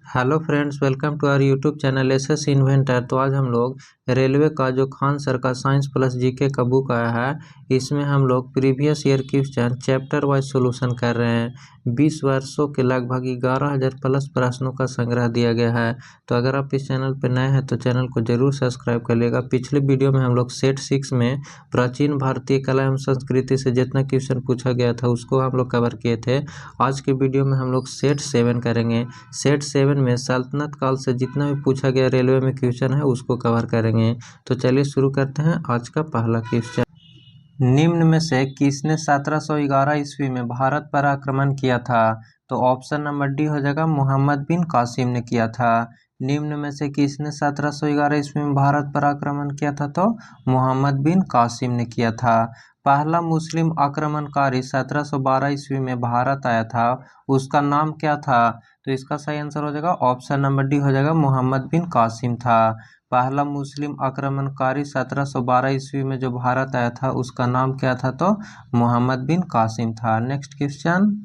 Hello friends, welcome to our YouTube channel SS inventor. तो आज हम लोग रेलवे का जो खान सर का साइंस प्लस जीके का बुक आया है, इसमें हम लोग previous year question chapter wise solution कर रहे हैं। 20 वर्षों के लगभग 11,000 प्लस प्रश्नों का संग्रह दिया गया है। तो अगर आप इस चैनल पर नए हैं तो चैनल को जरूर सब्सक्राइब कर लेगा। पिछले वीडियो में हम लोग सेट 6 में प्राचीन भारतीय कला एवं संस्कृति से जितना क्वेश्चन पूछा गया था उसको हम लोग कवर किए थे। आज के वीडियो में हम लोग सेट 7 करेंगे। सेट 7 में सल्तनत काल से जितना भी पूछा गया रेलवे में क्वेश्चन है उसको कवर करेंगे। तो चलिए शुरू करते हैं आज का पहला क्वेश्चन। निम्न में से किसने 1711 ईस्वी में भारत पर आक्रमण किया था? तो ऑप्शन नंबर डी हो जाएगा, मोहम्मद बिन कासिम ने किया था। निम्न में से किसने 1711 ईस्वी में भारत पर आक्रमण किया था? तो मोहम्मद बिन कासिम ने किया था। पहला मुस्लिम आक्रमणकारी 1712 ईस्वी में भारत आया था, उसका नाम क्या था? तो इसका सही आंसर हो जाएगा ऑप्शन नंबर डी हो जाएगा, मोहम्मद बिन कासिम था। पहला मुस्लिम आक्रमणकारी 1712 ईस्वी में जो भारत आया था उसका नाम क्या था? तो मोहम्मद बिन कासिम था। नेक्स्ट क्वेश्चन,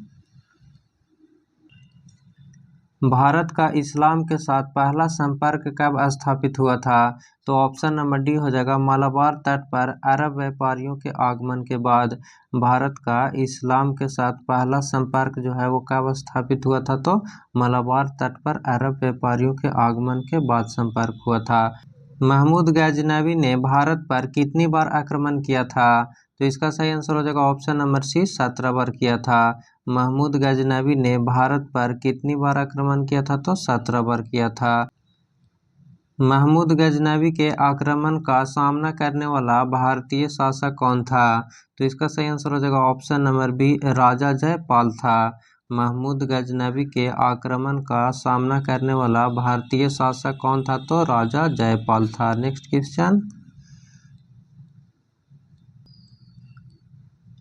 भारत का इस्लाम के साथ पहला संपर्क कब स्थापित हुआ था? तो ऑप्शन नंबर डी हो जाएगा, मलाबार तट पर अरब व्यापारियों के आगमन के बाद। भारत का इस्लाम के साथ पहला संपर्क जो है वो कब स्थापित हुआ था? तो मलाबार तट पर अरब व्यापारियों के आगमन के बाद संपर्क हुआ था। महमूद गजनवी ने भारत पर कितनी बार आक्रमण किया था? तो इसका सही आंसर हो जाएगा ऑप्शन नंबर सी, 17 बार किया था। महमूद गजनवी ने भारत पर कितनी बार आक्रमण किया था? तो 17 बार किया था। महमूद गजनवी के आक्रमण का सामना करने वाला भारतीय शासक कौन था? तो इसका सही आंसर हो जाएगा ऑप्शन नंबर बी, राजा जयपाल था। महमूद गजनवी के आक्रमण का सामना करने वाला भारतीय शासक कौन था? तो राजा जयपाल था। नेक्स्ट क्वेश्चन,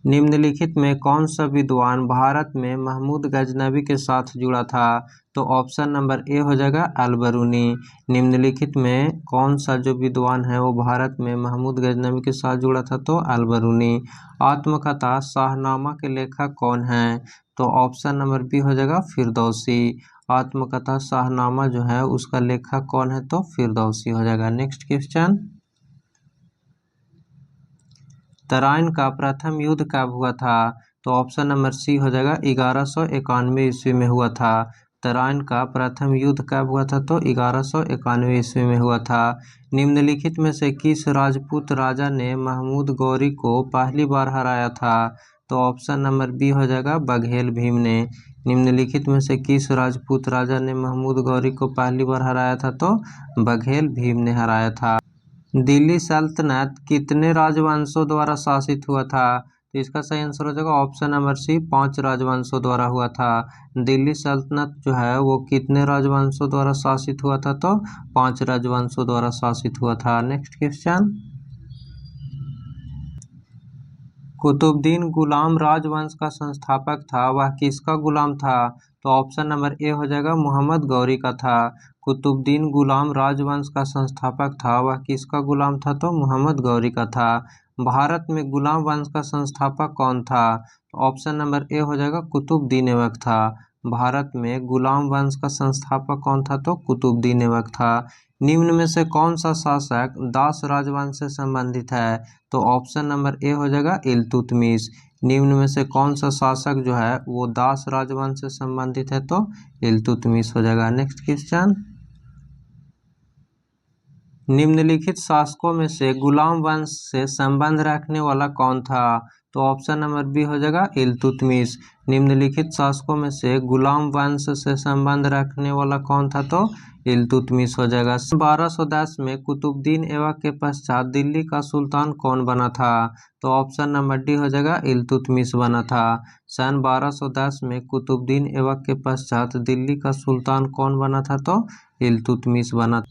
निम्नलिखित में कौन सा विद्वान भारत में महमूद गजनवी के साथ जुड़ा था? तो ऑप्शन नंबर ए हो जाएगा, अलबरूनी। निम्नलिखित में कौन सा जो विद्वान है वो भारत में महमूद गजनवी के साथ जुड़ा था? तो अलबरूनी। आत्मकथा शाहनामा के लेखक कौन है? तो ऑप्शन नंबर बी हो जाएगा, फिरदौसी। आत्मकथा शाहनामा जो है उसका लेखक कौन है? तो फिरदौसी हो जाएगा। नेक्स्ट क्वेश्चन, तराइन का प्रथम युद्ध कब हुआ था? तो ऑप्शन नंबर सी हो जाएगा, 1191 ईस्वी में हुआ था। तराइन का प्रथम युद्ध कब हुआ था? तो 1191 ईस्वी में हुआ था। निम्नलिखित में से किस राजपूत राजा ने महमूद गौरी को पहली बार हराया था? तो ऑप्शन नंबर बी हो जाएगा, बघेल भीम ने। निम्नलिखित में से किस राजपूत राजा ने महमूद गौरी को पहली बार हराया था? तो बघेल भीम ने हराया था। दिल्ली सल्तनत कितने राजवंशों द्वारा शासित हुआ था? तो इसका सही आंसर हो जाएगा ऑप्शन नंबर सी, 5 राजवंशों द्वारा हुआ था। दिल्ली सल्तनत जो है वो कितने राजवंशों द्वारा शासित हुआ था? तो 5 राजवंशों द्वारा शासित हुआ था। नेक्स्ट क्वेश्चन, कुतुबुद्दीन गुलाम राजवंश का संस्थापक था, वह किसका गुलाम था? तो ऑप्शन नंबर ए हो जाएगा, मोहम्मद गौरी का था। कुतुबुद्दीन गुलाम राजवंश का संस्थापक था, वह किसका गुलाम था? तो मोहम्मद गौरी का था। भारत में गुलाम वंश का संस्थापक कौन था? तो ऑप्शन नंबर ए हो जाएगा, कुतुबुद्दीन ऐबक था। भारत में गुलाम वंश का संस्थापक कौन था? तो कुतुबुद्दीन ऐबक था। निम्न में से कौन सा शासक दास राजवंश से संबंधित है? तो ऑप्शन नंबर ए हो जाएगा, इल्तुतमिश। निम्न में से कौन सा शासक जो है वो दास राजवंश से संबंधित है? तो इल्तुतमिश हो जाएगा। नेक्स्ट क्वेश्चन, निम्नलिखित शासकों में से गुलाम वंश से संबंध रखने वाला कौन था? तो ऑप्शन नंबर बी हो जाएगा, इल्तुतमिश। निम्नलिखित शासकों में से गुलाम वंश से संबंध रखने वाला कौन था? तो इल्तुतमिश हो जाएगा। 1210 में कुतुबुद्दीन ऐबक के पश्चात दिल्ली का सुल्तान कौन बना था? तो ऑप्शन नंबर डी हो जाएगा, इल्तुतमिश बना था। सन 1210 में कुतुबुद्दीन ऐबक के पश्चात दिल्ली का सुल्तान कौन बना था? तो इल्तुतमिश बना।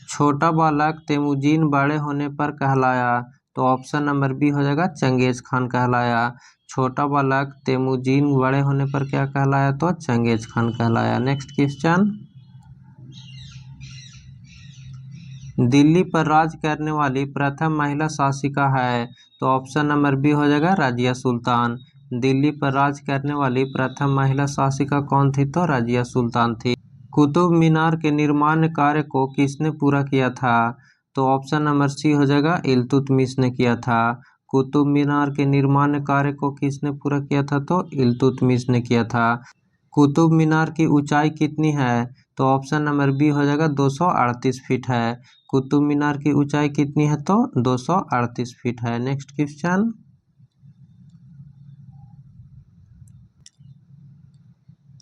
छोटा बालक तेमुजीन बड़े होने पर कहलाया? तो ऑप्शन नंबर बी हो जाएगा, चंगेज खान कहलाया। छोटा बालक तेमुजीन बड़े होने पर क्या कहलाया? तो चंगेज खान कहलाया। नेक्स्ट क्वेश्चन, दिल्ली पर राज करने वाली प्रथम महिला शासिका है? तो ऑप्शन नंबर बी हो जाएगा, रजिया सुल्तान। दिल्ली पर राज करने वाली प्रथम महिला शासिका कौन थी? तो रजिया सुल्तान थी। कुतुब मीनार के निर्माण कार्य को किसने पूरा किया था? तो ऑप्शन नंबर सी हो जाएगा, इल्तुतमिश ने किया था। कुतुब मीनार के निर्माण कार्य को किसने पूरा किया था? तो इल्तुतमिश ने किया था। कुतुब मीनार की ऊंचाई कितनी है? तो ऑप्शन नंबर बी हो जाएगा, 238 फीट है। कुतुब मीनार की ऊंचाई कितनी है? तो 238 फीट है। नेक्स्ट क्वेश्चन,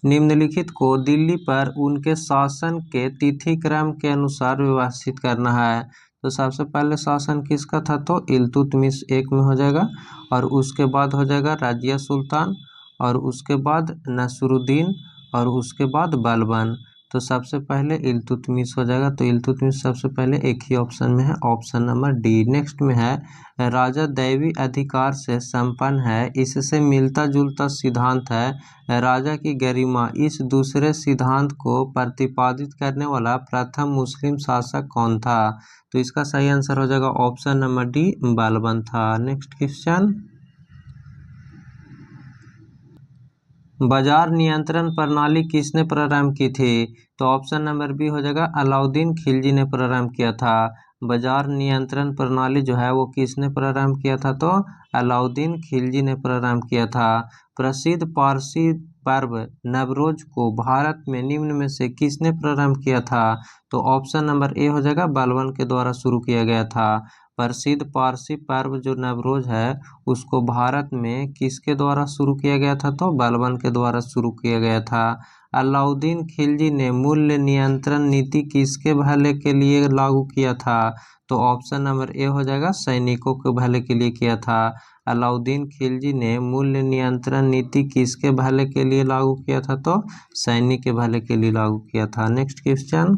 निम्नलिखित को दिल्ली पर उनके शासन के तिथि क्रम के अनुसार व्यवस्थित करना है। तो सबसे पहले शासन किसका था? तो इल्तुतमिश एक में हो जाएगा, और उसके बाद हो जाएगा रजिया सुल्तान, और उसके बाद नसरुद्दीन, और उसके बाद बलबन। तो सबसे पहले इल्तुतमिश हो जाएगा। तो इल्तुतमिश सबसे पहले एक ही ऑप्शन में है, ऑप्शन नंबर डी। नेक्स्ट में है, राजा दैवी अधिकार से संपन्न है, इससे मिलता जुलता सिद्धांत है। राजा की गरिमा, इस दूसरे सिद्धांत को प्रतिपादित करने वाला प्रथम मुस्लिम शासक कौन था? तो इसका सही आंसर हो जाएगा ऑप्शन नंबर डी, बलबन था। नेक्स्ट क्वेश्चन, बाजार नियंत्रण प्रणाली किसने प्रारंभ की थी? तो ऑप्शन नंबर बी हो जाएगा, अलाउद्दीन खिलजी ने प्रारंभ किया था। बाजार नियंत्रण प्रणाली जो है वो किसने प्रारंभ किया था? तो अलाउद्दीन खिलजी ने प्रारंभ किया था। प्रसिद्ध पारसी पर्व नवरोज को भारत में निम्न में से किसने प्रारंभ किया था? तो ऑप्शन नंबर ए हो जाएगा, बलबन के द्वारा शुरू किया गया था। प्रसिद्ध पारसी पर्व जो नवरोज है उसको भारत में किसके द्वारा शुरू किया गया था? तो बलबन के द्वारा शुरू किया गया था। अलाउद्दीन खिलजी ने मूल्य नियंत्रण नीति किसके भले के लिए लागू किया था? तो ऑप्शन नंबर ए हो जाएगा, सैनिकों के भले के लिए किया था। अलाउद्दीन खिलजी ने मूल्य नियंत्रण नीति किसके भले के लिए लागू किया था? तो सैनिक के भले के लिए लागू किया था। नेक्स्ट क्वेश्चन,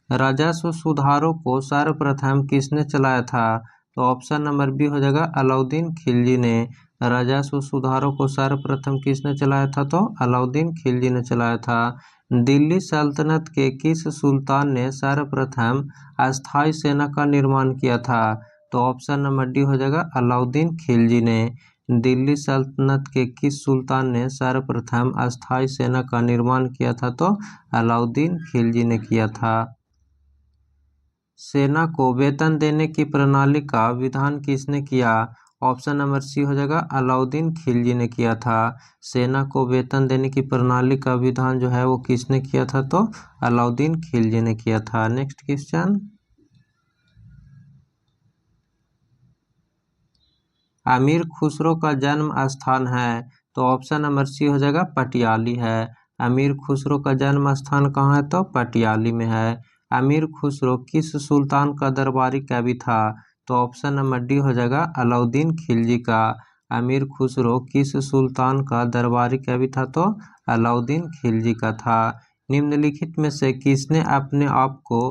राजस्व सुधारों को सर्वप्रथम किसने चलाया था? तो ऑप्शन नंबर बी हो जाएगा, अलाउद्दीन खिलजी ने। राजस्व सुधारों को सर्वप्रथम किसने चलाया था? तो अलाउद्दीन खिलजी ने चलाया था। दिल्ली सल्तनत के किस सुल्तान ने सर्वप्रथम अस्थायी सेना का निर्माण किया था? तो ऑप्शन नंबर डी हो जाएगा, अलाउद्दीन खिलजी ने। दिल्ली सल्तनत के किस सुल्तान ने सर्वप्रथम अस्थायी सेना का निर्माण किया था? तो अलाउद्दीन खिलजी ने किया था। सेना को वेतन देने की प्रणाली का विधान किसने किया? ऑप्शन नंबर सी हो जाएगा, अलाउद्दीन खिलजी ने किया था। सेना को वेतन देने की प्रणाली का विधान जो है वो किसने किया था? तो अलाउद्दीन खिलजी ने किया था। नेक्स्ट क्वेश्चन, अमीर खुसरो का जन्म स्थान है? तो ऑप्शन नंबर सी हो जाएगा, पटियाली है। अमीर खुसरो का जन्म स्थान कहाँ है? तो पटियाली में है। अमीर खुसरो किस सुल्तान का दरबारी कवि था? तो ऑप्शन नंबर डी हो जाएगा, अलाउद्दीन खिलजी का। अमीर खुसरो किस सुल्तान का दरबारी कवि था? तो अलाउद्दीन खिलजी का था। निम्नलिखित में से किसने अपने आप को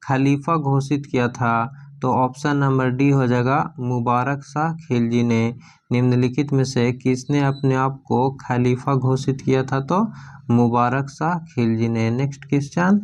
खलीफा घोषित किया था? तो ऑप्शन नंबर डी हो जाएगा, मुबारक शाह खिलजी ने। निम्नलिखित में से किसने अपने आप को खलीफा घोषित किया था? तो मुबारक शाह खिलजी ने। नेक्स्ट क्वेश्चन,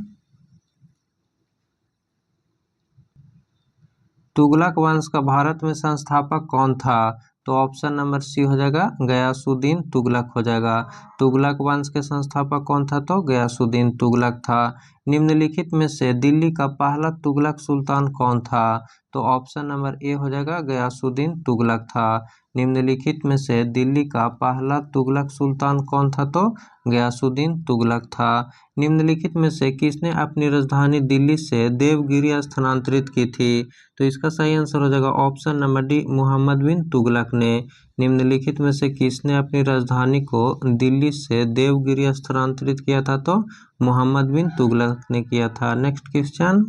तुगलक वंश का भारत में संस्थापक कौन था? तो ऑप्शन नंबर सी हो जाएगा, गयासुद्दीन तुगलक हो जाएगा। तुगलक वंश के संस्थापक कौन था? तो गयासुद्दीन तुगलक था। निम्नलिखित में से दिल्ली का पहला तुगलक सुल्तान कौन था? तो ऑप्शन नंबर ए हो जाएगा, गयासुद्दीन तुगलक था। निम्नलिखित में से दिल्ली का पहला तुगलक सुल्तान कौन था? तो गयासुद्दीन तुगलक था। निम्नलिखित में से किसने अपनी राजधानी दिल्ली से देवगिरी स्थानांतरित की थी? तो इसका सही आंसर हो जाएगा ऑप्शन नंबर डी, मोहम्मद बिन तुगलक ने। निम्नलिखित में से किसने अपनी राजधानी को दिल्ली से देवगिरी स्थानांतरित किया था? तो मोहम्मद बिन तुगलक ने किया था। नेक्स्ट क्वेश्चन,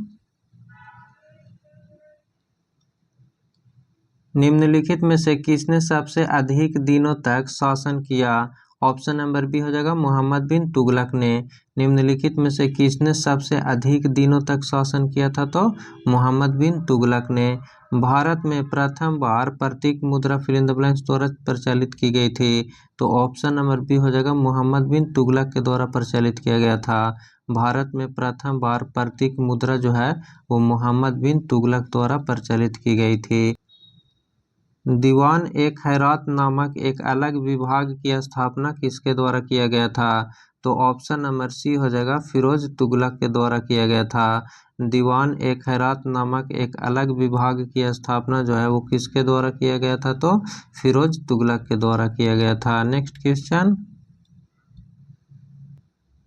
निम्नलिखित में से किसने सबसे अधिक दिनों तक शासन किया? ऑप्शन नंबर बी हो जाएगा, मोहम्मद बिन तुगलक ने। निम्नलिखित में से किसने सबसे अधिक दिनों तक शासन किया था? तो मोहम्मद बिन तुगलक ने। भारत में प्रथम बार प्रतीक मुद्रा फिल इन द ब्लैंक्स द्वारा प्रचलित की गई थी। तो ऑप्शन नंबर बी हो जाएगा, मोहम्मद बिन तुगलक के द्वारा प्रचलित किया गया था। भारत में प्रथम बार प्रतीक मुद्रा जो है वो मोहम्मद बिन तुगलक द्वारा प्रचलित की गई थी। दीवान ए खैरात नामक एक अलग विभाग की स्थापना किसके द्वारा किया गया था? तो ऑप्शन नंबर सी हो जाएगा, फिरोज तुगलक के द्वारा किया गया था। दीवान ए खैरात नामक एक अलग विभाग की स्थापना जो है वो किसके द्वारा किया गया था? तो फिरोज तुगलक के द्वारा किया गया था। नेक्स्ट क्वेश्चन,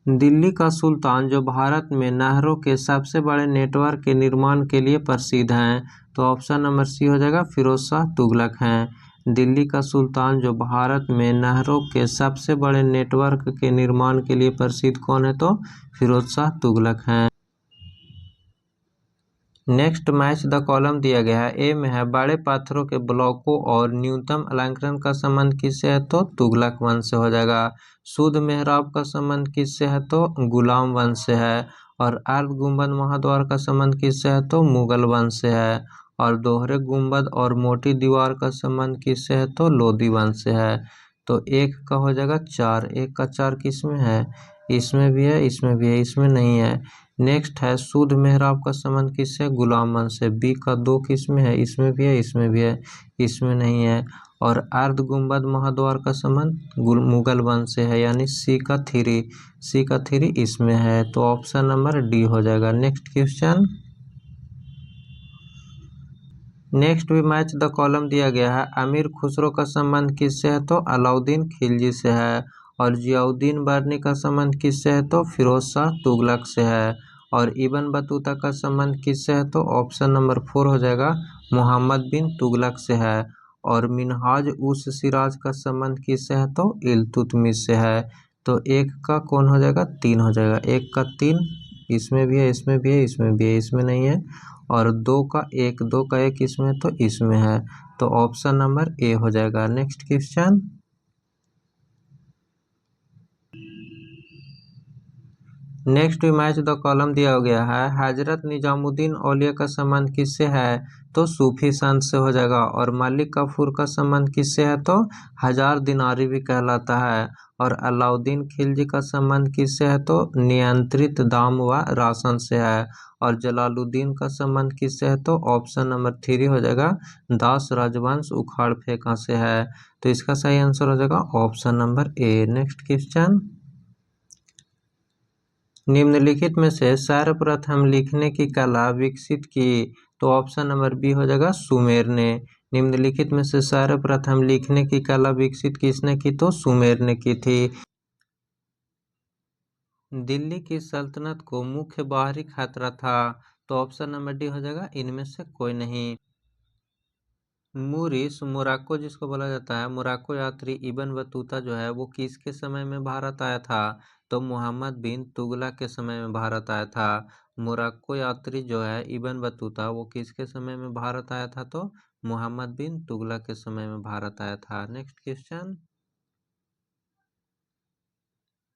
दिल्ली का सुल्तान जो भारत में नहरों के सबसे बड़े नेटवर्क के निर्माण के लिए प्रसिद्ध हैं? तो ऑप्शन नंबर सी हो जाएगा, फिरोज शाह तुगलक हैं। दिल्ली का सुल्तान जो भारत में नहरों के सबसे बड़े नेटवर्क के निर्माण के लिए प्रसिद्ध कौन है? तो फिरोज शाह तुगलक हैं। नेक्स्ट मैच द कॉलम दिया गया है। ए में है बड़े पत्थरों के ब्लॉकों और न्यूनतम अलंकरण का संबंध किससे है? तो तुगलक वंश से हो जाएगा। शुद्ध मेहराब का संबंध किससे है? तो गुलाम वंश से है। और अर्ध गुंबद महाद्वार का संबंध किससे है? तो मुगल वंश से है। और दोहरे गुंबद और मोटी दीवार का संबंध किससे है? तो लोधी वंश से है। तो एक का हो जाएगा 4, एक का 4 किस में है? इसमें भी है, इसमें भी है, इसमें नहीं है। नेक्स्ट है शुद्ध मेहराब का संबंध किससे? गुलाम वंश से। बी का 2 किस में है? इसमें भी है, इसमें भी है, इसमें नहीं है। और अर्ध गुंबद महाद्वार का संबंध मुगल वंश से है, यानी सी का 3, सी का 3 इसमें है। तो ऑप्शन नंबर डी हो जाएगा। नेक्स्ट क्वेश्चन, नेक्स्ट भी मैच द कॉलम दिया गया है। अमीर खुसरो का संबंध किससे है? तो अलाउद्दीन खिलजी से है। और जियाउद्दीन बर्नी का संबंध किससे है? तो फिरोज शाह तुगलक से है। और इब्न बतूता का संबंध किससे है? तो ऑप्शन नंबर 4 हो जाएगा, मोहम्मद बिन तुगलक से है। और मिनहाज उस सिराज का संबंध किससे है? तो इल्तुतमिश से है। तो एक का कौन हो जाएगा? 3 हो जाएगा। एक का 3 इसमें भी है, इसमें भी है, इसमें भी है, इसमें नहीं है। और 2 का 1, 2 का 1 इसमें, तो इसमें है। तो ऑप्शन नंबर ए हो जाएगा। Next question, next match the column दिया गया है। हजरत निजामुद्दीन औलिया का संबंध किससे है? तो सूफी संत से हो जाएगा। और मलिक काफूर का संबंध किससे है? तो हजार दिनारी भी कहलाता है। और अलाउद्दीन खिलजी का संबंध किससे है? तो नियंत्रित दाम व राशन से है। और जलालुद्दीन का संबंध किससे है? तो ऑप्शन नंबर 3 हो जाएगा, दास राजवंश उखाड़ फेंका से है। तो इसका सही आंसर हो जाएगा option number A. Next question, निम्नलिखित में से सर्वप्रथम लिखने की कला विकसित की? तो ऑप्शन नंबर बी हो जाएगा, सुमेर ने। निम्नलिखित में से सर्वप्रथम लिखने की कला विकसित किसने की? तो सुमेर ने की थी। दिल्ली की सल्तनत को मुख्य बाहरी खतरा था? तो ऑप्शन नंबर डी हो जाएगा, इनमें से कोई नहीं। मूरिस मोरक्को जिसको बोला जाता है, मोरक्को यात्री इब्न बतूता जो है वो किसके समय में भारत आया था? तो मोहम्मद बिन तुगलक के समय में भारत आया था। मोरक्को यात्री जो है इब्न बतूता वो किसके समय में भारत आया था? तो मोहम्मद बिन तुगलक के समय में भारत आया था। नेक्स्ट क्वेश्चन,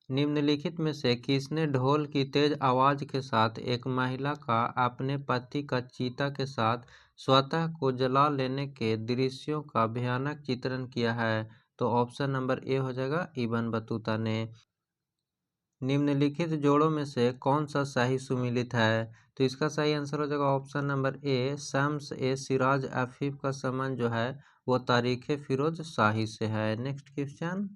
निम्नलिखित में से किसने ढोल की तेज आवाज के साथ एक महिला का अपने पति का चीता के साथ स्वतः को जला लेने के दृश्यों का भयानक चित्रण किया है? तो ऑप्शन नंबर ए हो जाएगा, इब्न बतूता ने। निम्नलिखित जोड़ों में से कौन सा सही सुमेलित है? तो इसका सही आंसर हो जाएगा option number A, Shams A Siraj Afif का संबंध जो है वो तारीख फिरोज शाही से है। नेक्स्ट क्वेश्चन,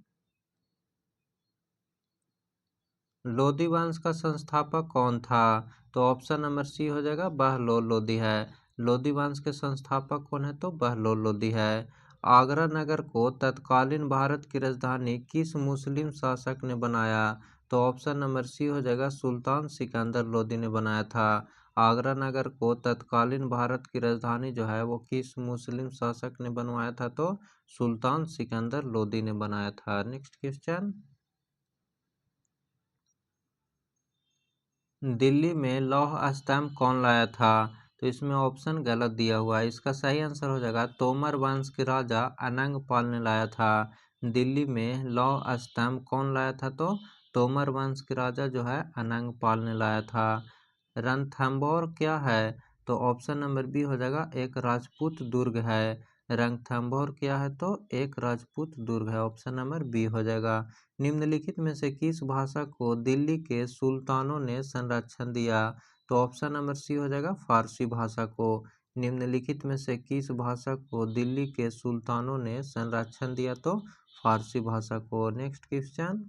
लोधी वंश का संस्थापक कौन था? तो ऑप्शन नंबर सी हो जाएगा, बहलोल लोधी है। लोधी वंश के संस्थापक कौन है? तो बहलोल लोधी है। आगरा नगर को तत्कालीन भारत की राजधानी किस मुस्लिम शासक ने बनाया? तो ऑप्शन नंबर सी हो जाएगा, सुल्तान सिकंदर लोधी ने बनाया था। आगरा नगर को तत्कालीन भारत की राजधानी जो है वो किस मुस्लिम शासक ने बनवाया था? तो सुल्तान सिकंदर लोधी ने बनाया था। नेक्स्ट क्वेश्चन, दिल्ली में लौह स्तंभ कौन लाया था? तो इसमें ऑप्शन गलत दिया हुआ है। इसका सही आंसर हो जाएगा, तोमर वंश के राजा अनंग पाल ने लाया था। दिल्ली में लौह स्तंभ कौन लाया था? तो तोमर वंश के राजा जो है अनंग पाल ने लाया था। रणथंभौर क्या है? तो ऑप्शन नंबर बी हो जाएगा, एक राजपूत दुर्ग है। रणथंभौर क्या है? तो एक राजपूत दुर्ग है। ऑप्शन नंबर बी हो जाएगा। निम्नलिखित में से किस भाषा को दिल्ली के सुल्तानों ने संरक्षण दिया? तो ऑप्शन नंबर सी हो जाएगा, फारसी भाषा को। निम्नलिखित में से किस भाषा को दिल्ली के सुल्तानों ने संरक्षण दिया? तो फारसी भाषा को। नेक्स्ट क्वेश्चन,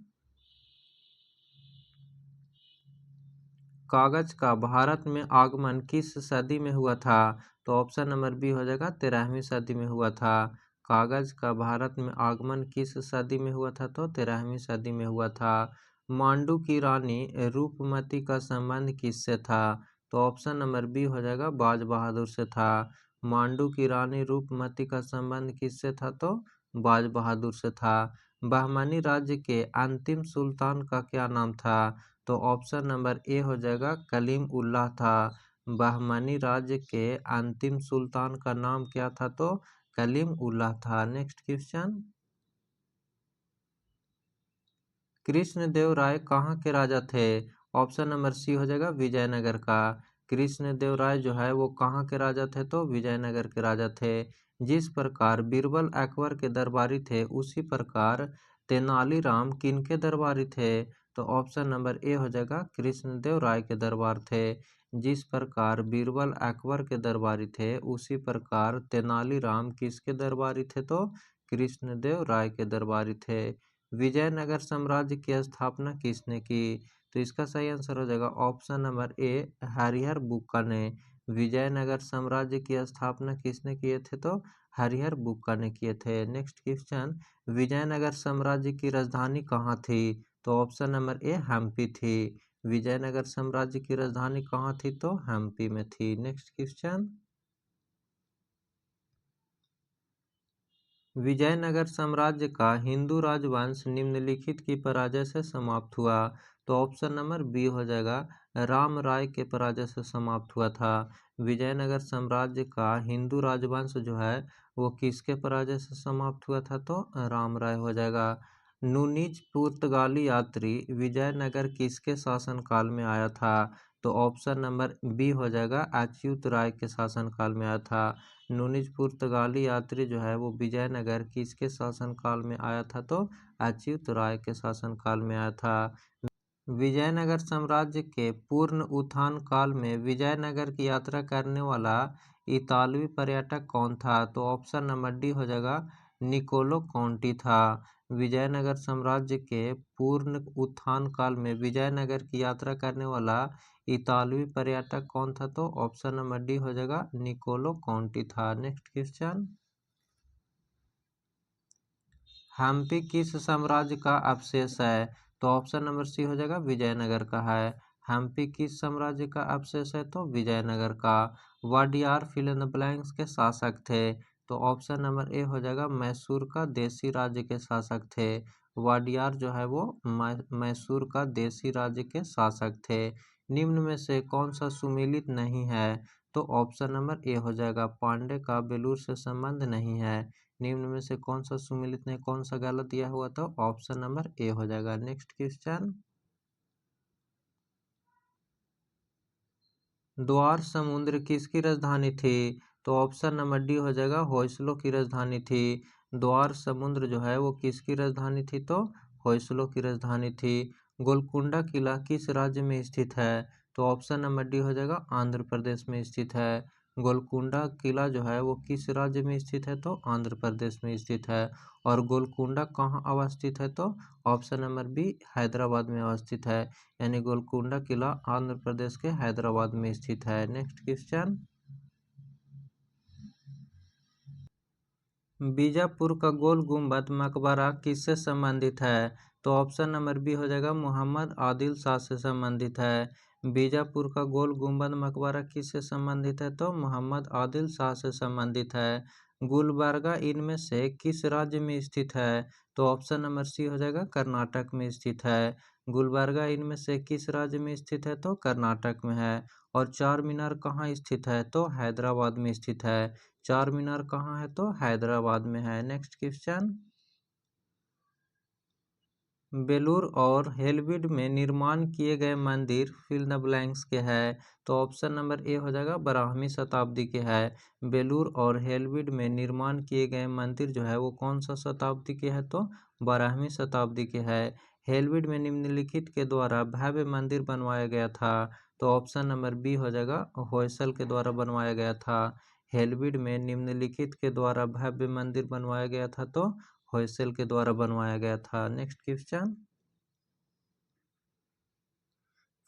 कागज का भारत में आगमन किस सदी में हुआ था? तो ऑप्शन नंबर बी हो जाएगा 13वीं सदी में हुआ था। कागज का भारत में आगमन किस सदी में हुआ था? तो 13वीं सदी में हुआ था। मांडू की रानी रूपमती का संबंध किससे था? तो ऑप्शन नंबर बी हो जाएगा बाज बहादुर से था। मांडू की रानी रूपमती का संबंध किससे था? तो बाज बहादुर से था। बहमनी राज्य के अंतिम सुल्तान का क्या नाम था? तो ऑप्शन नंबर ए हो जाएगा कलीम उल्लाह था। बहमनी राज्य के अंतिम सुल्तान का नाम क्या था? तो कलीम उल्लाह था। नेक्स्ट क्वेश्चन, कृष्णदेव राय कहाँ के राजा थे? ऑप्शन नंबर सी हो जाएगा विजयनगर का। कृष्णदेव राय जो है वो कहाँ के राजा थे? तो विजयनगर के राजा थे। जिस प्रकार बीरबल अकबर के दरबारी थे उसी प्रकार तेनालीराम किनके दरबारी थे? तो ऑप्शन नंबर ए हो जाएगा कृष्णदेव राय के दरबार थे। जिस प्रकार बीरबल अकबर के दरबारी थे उसी प्रकार तेनालीराम किसके दरबारी थे? तो कृष्णदेव राय के दरबारी थे। विजयनगर साम्राज्य की स्थापना किसने की? तो इसका सही आंसर हो जाएगा ऑप्शन नंबर ए हरिहर बुक्का ने। विजयनगर साम्राज्य की स्थापना किसने किए थे? तो हरिहर बुक्का ने किए थे। नेक्स्ट क्वेश्चन, विजयनगर साम्राज्य की राजधानी कहाँ थी? तो ऑप्शन नंबर ए हम्पी थी। विजयनगर साम्राज्य की राजधानी कहाँ थी? तो हम्पी में थी। नेक्स्ट क्वेश्चन, विजयनगर साम्राज्य का हिंदू राजवंश निम्नलिखित की पराजय से समाप्त हुआ? तो ऑप्शन नंबर बी हो जाएगा राम राय के पराजय से समाप्त हुआ था। विजयनगर साम्राज्य का हिंदू राजवंश जो है वो किसके पराजय से समाप्त हुआ था? तो राम राय हो जाएगा। नूनीज पुर्तगाली यात्री विजयनगर किसके शासनकाल में आया था? तो ऑप्शन नंबर बी हो जाएगा अच्युत राय के शासनकाल में आया था। नूनीज पुर्तगाली यात्री जो है वो विजयनगर किसके शासनकाल में आया था? तो अच्युत राय के शासनकाल में आया था। विजयनगर साम्राज्य के पूर्ण उत्थान काल में विजयनगर की यात्रा करने वाला इतालवी पर्यटक कौन था? तो ऑप्शन नंबर डी हो जाएगा निकोलो कॉन्टी था। विजयनगर साम्राज्य के पूर्ण उत्थान काल में विजयनगर की यात्रा करने वाला इतालवी पर्यटक कौन था? तो ऑप्शन नंबर डी हो जाएगा निकोलो कॉन्टी था। नेक्स्ट क्वेश्चन, हम्पी किस साम्राज्य का अवशेष है? तो ऑप्शन नंबर सी हो जाएगा विजयनगर का है। हम्पी किस साम्राज्य का अवशेष है? तो विजयनगर का। Wadiyar fill in the blanks के शासक थे? तो ऑप्शन नंबर ए हो जाएगा मैसूर का देसी राज्य के शासक थे। वाडियार जो है वो मैसूर का देसी राज्य के शासक थे। निम्न में से कौन सा सुमेलित नहीं है? तो ऑप्शन नंबर ए हो जाएगा पांडे का बेलूर से संबंध नहीं है। निम्न में से कौन सा सुमेलित ने कौन सा गलत दिया हुआ? तो ऑप्शन नंबर ए हो जाएगा। नेक्स्ट क्वेश्चन, द्वार समुद्र किसकी राजधानी थी? तो ऑप्शन नंबर डी हो जाएगा होयसलो की राजधानी थी। द्वार समुद्र जो है वो किसकी राजधानी थी? तो होयसलो की राजधानी थी। गोलकुंडा किला किस राज्य में स्थित है? तो ऑप्शन नंबर डी हो जाएगा आंध्र प्रदेश में स्थित है। गोलकुंडा किला जो है वो किस राज्य में स्थित है? तो आंध्र प्रदेश में स्थित है। और गोलकुंडा कहाँ अवस्थित है? तो ऑप्शन नंबर बी हैदराबाद में अवस्थित है। यानी गोलकुंडा किला आंध्र प्रदेश के हैदराबाद में स्थित है। नेक्स्ट क्वेश्चन, बीजापुर का गोल गुम्बद मकबरा किससे संबंधित है? तो ऑप्शन नंबर बी हो जाएगा मोहम्मद आदिल शाह से संबंधित है। बीजापुर का गोल गुम्बद मकबरा किससे संबंधित है? तो मोहम्मद आदिल शाह से संबंधित है। गुलबर्गा इनमें से किस राज्य में स्थित है? तो ऑप्शन नंबर सी हो जाएगा कर्नाटक में स्थित है। गुलबर्गा इनमें से किस राज्य में स्थित है? तो कर्नाटक में है। और चार मीनार कहाँ स्थित है? तो हैदराबाद में स्थित है। चार मीनार कहाँ है? तो हैदराबाद में है। नेक्स्ट क्वेश्चन, बेलूर और हेलविड में निर्माण किए गए मंदिर फिल द ब्लैंक्स के है? तो ऑप्शन नंबर ए हो जाएगा 12वीं शताब्दी के है। बेलूर और हेलविड में निर्माण किए गए मंदिर जो है वो कौन सा शताब्दी के है? तो 12वीं शताब्दी के है। हेलविड में निम्नलिखित के द्वारा भव्य मंदिर बनवाया गया था? तो ऑप्शन नंबर बी हो जाएगा होयसल के द्वारा बनवाया गया था। हेलविड में निम्नलिखित के द्वारा भव्य मंदिर बनवाया गया था? तो होयसल के द्वारा बनवाया गया था। Next question,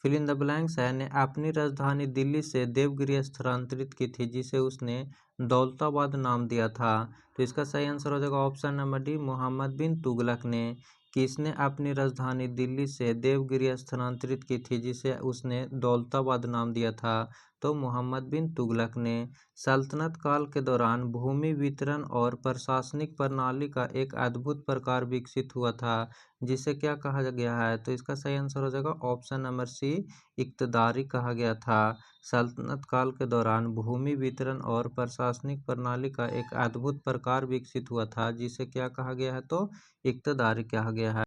fill in the blanks है, ने अपनी राजधानी दिल्ली से देवगिरी स्थानांतरित की थी जिसे उसने दौलताबाद नाम दिया था। तो इसका सही आंसर हो जाएगा ऑप्शन नंबर डी, मोहम्मद बिन तुगलक ने। किसने अपनी राजधानी दिल्ली से देवगिरी स्थानांतरित की थी जिसे उसने दौलताबाद नाम दिया था? तो मोहम्मद बिन तुगलक ने। सल्तनत काल के दौरान भूमि वितरण और प्रशासनिक प्रणाली का एक अद्भुत प्रकार विकसित हुआ था जिसे क्या कहा गया है? तो इसका सही आंसर हो जाएगा ऑप्शन नंबर सी, इक्तदारी कहा गया था। सल्तनत काल के दौरान भूमि वितरण और प्रशासनिक प्रणाली का एक अद्भुत प्रकार विकसित हुआ था जिसे क्या कहा गया है? तो इक्तदारी कहा गया है।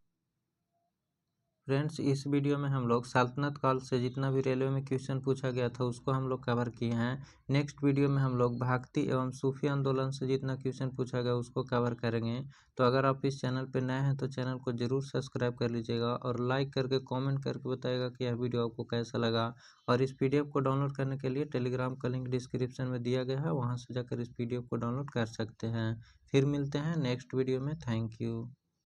फ्रेंड्स, इस वीडियो में हम लोग सल्तनत काल से जितना भी रेलवे में क्वेश्चन पूछा गया था उसको हम लोग कवर किए हैं। नेक्स्ट वीडियो में हम लोग भक्ति एवं सूफी आंदोलन से जितना क्वेश्चन पूछा गया उसको कवर करेंगे। तो अगर आप इस चैनल पर नए हैं तो चैनल को जरूर सब्सक्राइब कर लीजिएगा और लाइक करके कमेंट करके बताइएगा कि यह वीडियो आपको कैसा लगा। और इस PDF को डाउनलोड करने के लिए टेलीग्राम का लिंक डिस्क्रिप्शन में दिया गया है, वहाँ से जाकर इस PDF को डाउनलोड कर सकते हैं। फिर मिलते हैं नेक्स्ट वीडियो में। Thank you.